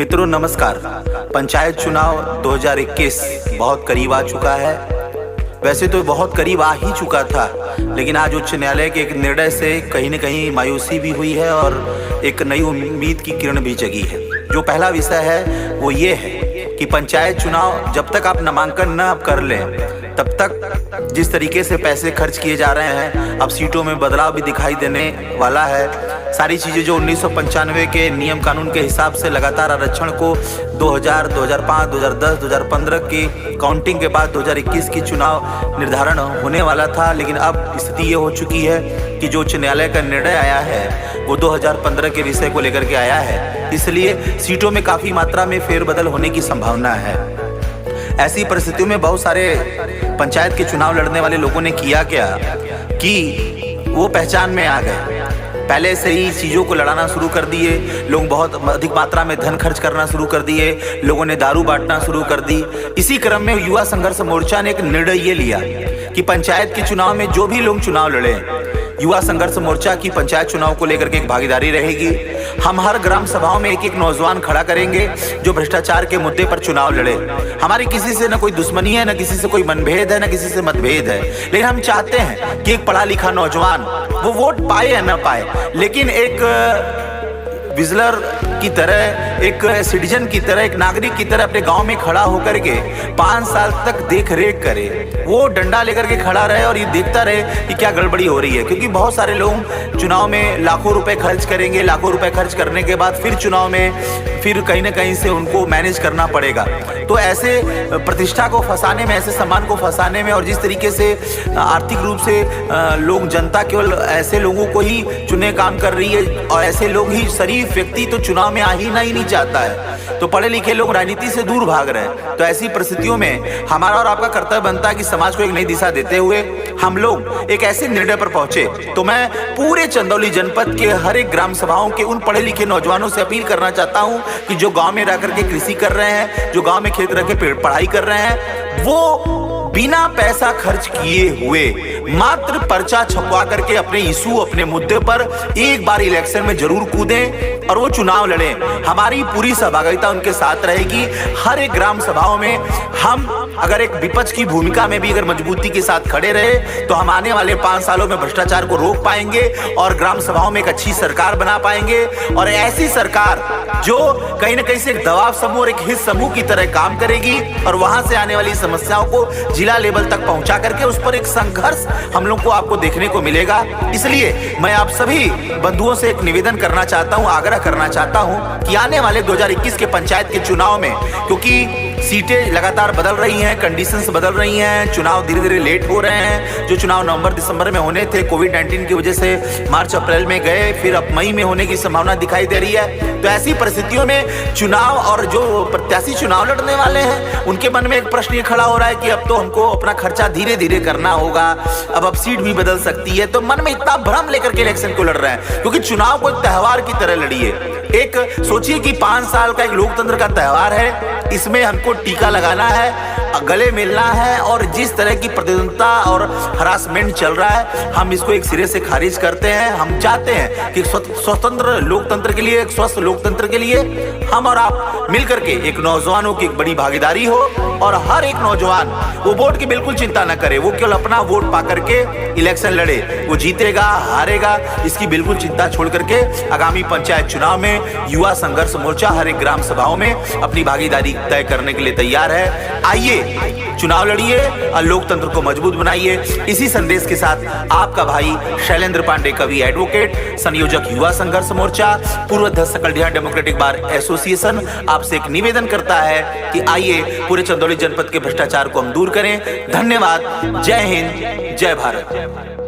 मित्रों नमस्कार। पंचायत चुनाव 2021 बहुत करीब आ चुका है। वैसे तो बहुत करीब आ ही चुका था, लेकिन आज उच्च न्यायालय के एक निर्णय से कहीं न कहीं मायूसी भी हुई है और एक नई उम्मीद की किरण भी जगी है। जो पहला विषय है वो ये है कि पंचायत चुनाव जब तक आप नामांकन न कर लें तब तक जिस तरीके से पैसे खर्च किए जा रहे हैं, अब सीटों में बदलाव भी दिखाई देने वाला है। सारी चीज़ें जो 1995 के नियम कानून के हिसाब से लगातार आरक्षण को 2000, 2005, 2010, 2015 की काउंटिंग के बाद 2021 की चुनाव निर्धारण होने वाला था, लेकिन अब स्थिति ये हो चुकी है कि जो उच्च न्यायालय का निर्णय आया है वो 2015 के विषय को लेकर के आया है, इसलिए सीटों में काफ़ी मात्रा में फेरबदल होने की संभावना है। ऐसी परिस्थितियों में बहुत सारे पंचायत के चुनाव लड़ने वाले लोगों ने किया क्या कि वो पहचान में आ गए। पहले से ही चीज़ों को लड़ाना शुरू कर दिए, लोग बहुत अधिक मात्रा में धन खर्च करना शुरू कर दिए, लोगों ने दारू बांटना शुरू कर दी। इसी क्रम में युवा संघर्ष मोर्चा ने एक निर्णय ये लिया कि पंचायत के चुनाव में जो भी लोग चुनाव लड़े, युवा संघर्ष मोर्चा की पंचायत चुनाव को लेकर के एक भागीदारी रहेगी। हम हर ग्राम सभाओं में एक एक नौजवान खड़ा करेंगे जो भ्रष्टाचार के मुद्दे पर चुनाव लड़े। हमारी किसी से न कोई दुश्मनी है, न किसी से कोई मनभेद है, न किसी से मतभेद है, लेकिन हम चाहते हैं कि एक पढ़ा लिखा नौजवान वो वोट पाए या न पाए, लेकिन एक विजिलर की तरह, एक सिटीजन की तरह, एक नागरिक की तरह अपने गांव में खड़ा होकर के 5 साल तक देख रेख करे, वो डंडा लेकर के खड़ा रहे और ये देखता रहे कि क्या गड़बड़ी हो रही है। क्योंकि बहुत सारे लोग चुनाव में लाखों रुपए खर्च करेंगे, लाखों रुपए खर्च करने के बाद फिर चुनाव में फिर कहीं ना कहीं से उनको मैनेज करना पड़ेगा। तो ऐसे प्रतिष्ठा को फंसाने में, ऐसे सम्मान को फंसाने में, और जिस तरीके से आर्थिक रूप से लोग, जनता केवल ऐसे लोगों को ही चुने काम कर रही है और ऐसे लोग ही, शरीफ व्यक्ति तो चुनाव में आ ही नहीं चाहता है, तो पढ़े लिखे लोग राजनीति से दूर भाग रहे हैं। तो ऐसी परिस्थितियों में हमारा और आपका कर्तव्य बनता है कि समाज को एक नई दिशा देते हुए हम लोग एक ऐसे निर्णय पर पहुंचे। तो मैं पूरे चंदौली जनपद के हर एक ग्राम सभाओं के उन पढ़े लिखे नौजवानों से अपील करना चाहता हूं कि जो गांव में रह करके कृषि कर रहे हैं, जो गांव में खेत रह के पढ़ाई कर रहे हैं, वो बिना पैसा खर्च किए हुए मात्र पर्चा छपवा करके अपने इशू, अपने मुद्दे पर एक बार इलेक्शन में जरूर कूदें और वो चुनाव लड़ें। हमारी पूरी सहभागिता उनके साथ रहेगी। हर एक ग्राम सभाओं में हम अगर एक विपक्ष की भूमिका में भी अगर मजबूती के साथ खड़े रहे तो हम आने वाले 5 सालों में भ्रष्टाचार को रोक पाएंगे और ग्राम सभाओं में एक अच्छी सरकार बना पाएंगे। और ऐसी सरकार जो कहीं ना कहीं से एक दबाव समूह और एक हित समूह की तरह काम करेगी और वहां से आने वाली समस्याओं को जिला लेवल तक पहुंचा करके उस पर एक संघर्ष हम लोग को आपको देखने को मिलेगा। इसलिए मैं आप सभी बंधुओं से एक निवेदन करना चाहता हूं, आग्रह करना चाहता हूं कि आने वाले 2021 के पंचायत के चुनाव में, क्योंकि सीटें लगातार बदल रही हैं, कंडीशंस बदल रही हैं, चुनाव धीरे धीरे लेट हो रहे हैं। जो चुनाव नवंबर दिसंबर में होने थे, कोविड-19 की वजह से मार्च अप्रैल में गए, फिर अब मई में होने की संभावना दिखाई दे रही है। तो ऐसी परिस्थितियों में चुनाव और जो प्रत्याशी चुनाव लड़ने वाले हैं उनके मन में एक प्रश्न ये खड़ा हो रहा है कि अब तो हमको अपना खर्चा धीरे धीरे करना होगा, अब सीट भी बदल सकती है। तो मन में इतना भ्रम लेकर के इलेक्शन को लड़ रहे हैं, क्योंकि चुनाव को एक त्योहार की तरह लड़िए। एक सोचिए कि 5 साल का एक लोकतंत्र का त्योहार है, इसमें हमको टीका लगाना है, गले मिलना है, और जिस तरह की प्रतिद्वंदता और हरासमेंट चल रहा है हम इसको एक सिरे से खारिज करते हैं। हम चाहते हैं कि स्वतंत्र लोकतंत्र के लिए, एक स्वस्थ लोकतंत्र के लिए हम और आप मिलकर के एक नौजवानों की एक बड़ी भागीदारी हो और हर एक नौजवान वो वोट की बिल्कुल चिंता न करे, वो केवल अपना वोट पा करके इलेक्शन लड़े। वो जीतेगा हारेगा इसकी बिल्कुल चिंता छोड़ करके आगामी पंचायत चुनाव में युवा संघर्ष मोर्चा हर एक ग्राम सभाओं में अपनी भागीदारी तय करने के लिए तैयार है। आइए चुनाव लड़िए और लोकतंत्र को मजबूत बनाइए। इसी संदेश के साथ आपका भाई शैलेंद्र पांडे, कवि, एडवोकेट, संयोजक युवा संघर्ष मोर्चा, पूर्व अध्यक्ष सकलडीहा डेमोक्रेटिक बार एसोसिएशन, आपसे एक निवेदन करता है कि आइए पूरे चंदौली जनपद के भ्रष्टाचार को हम दूर करें। धन्यवाद। जय हिंद, जय भारत।